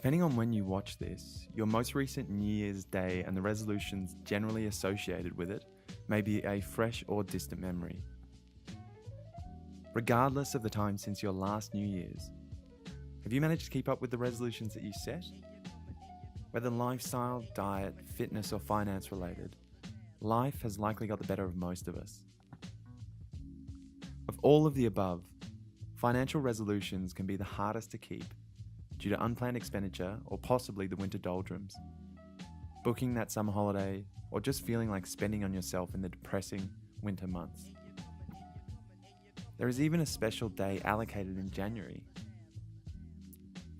Depending on when you watch this, your most recent New Year's Day and the resolutions generally associated with it may be a fresh or distant memory. Regardless of the time since your last New Year's, have you managed to keep up with the resolutions that you set? Whether lifestyle, diet, fitness, or finance related, life has likely got the better of most of us. Of all of the above, financial resolutions can be the hardest to keep due to unplanned expenditure or possibly the winter doldrums, booking that summer holiday, or just feeling like spending on yourself in the depressing winter months. There is even a special day allocated in January.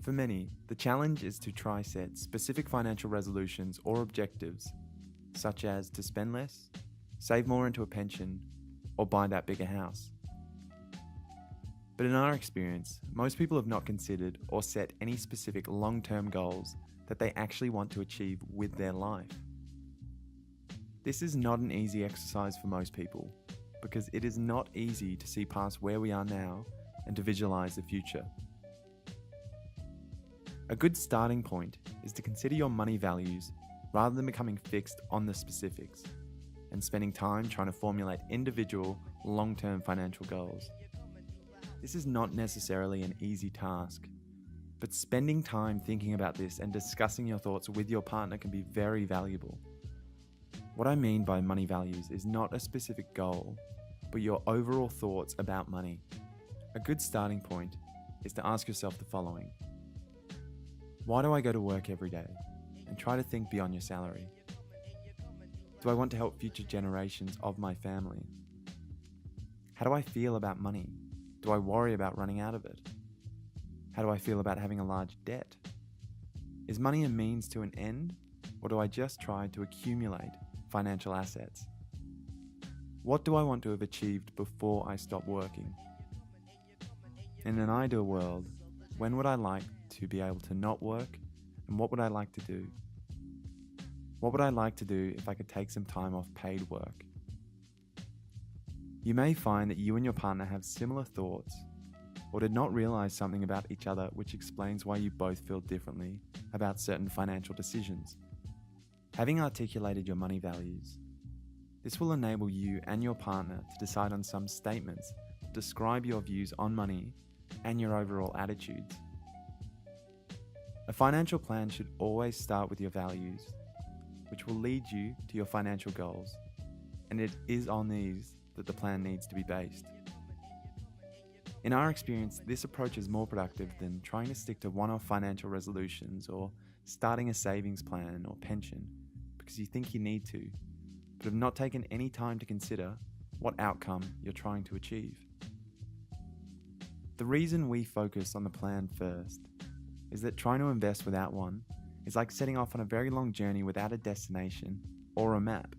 For many, the challenge is to try set specific financial resolutions or objectives, such as to spend less, save more into a pension, or buy that bigger house. But in our experience, most people have not considered or set any specific long-term goals that they actually want to achieve with their life. This is not an easy exercise for most people, because it is not easy to see past where we are now and to visualize the future. A good starting point is to consider your money values rather than becoming fixed on the specifics and spending time trying to formulate individual, long-term financial goals. This is not necessarily an easy task, but spending time thinking about this and discussing your thoughts with your partner can be very valuable. What I mean by money values is not a specific goal, but your overall thoughts about money. A good starting point is to ask yourself the following. Why do I go to work every day? And try to think beyond your salary. Do I want to help future generations of my family? How do I feel about money? Do I worry about running out of it? How do I feel about having a large debt? Is money a means to an end, or do I just try to accumulate financial assets? What do I want to have achieved before I stop working? In an ideal world, when would I like to be able to not work, and what would I like to do? What would I like to do if I could take some time off paid work? You may find that you and your partner have similar thoughts, or did not realize something about each other which explains why you both feel differently about certain financial decisions. Having articulated your money values, this will enable you and your partner to decide on some statements that describe your views on money and your overall attitudes. A financial plan should always start with your values, which will lead you to your financial goals, and it is on these that the plan needs to be based. In our experience, this approach is more productive than trying to stick to one-off financial resolutions or starting a savings plan or pension because you think you need to, but have not taken any time to consider what outcome you're trying to achieve. The reason we focus on the plan first is that trying to invest without one is like setting off on a very long journey without a destination or a map.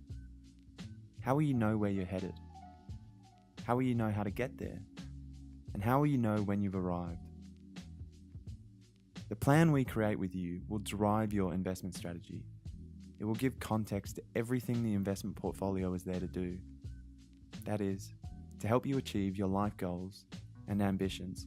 How will you know where you're headed? How will you know how to get there? And how will you know when you've arrived? The plan we create with you will drive your investment strategy. It will give context to everything the investment portfolio is there to do. That is, to help you achieve your life goals and ambitions.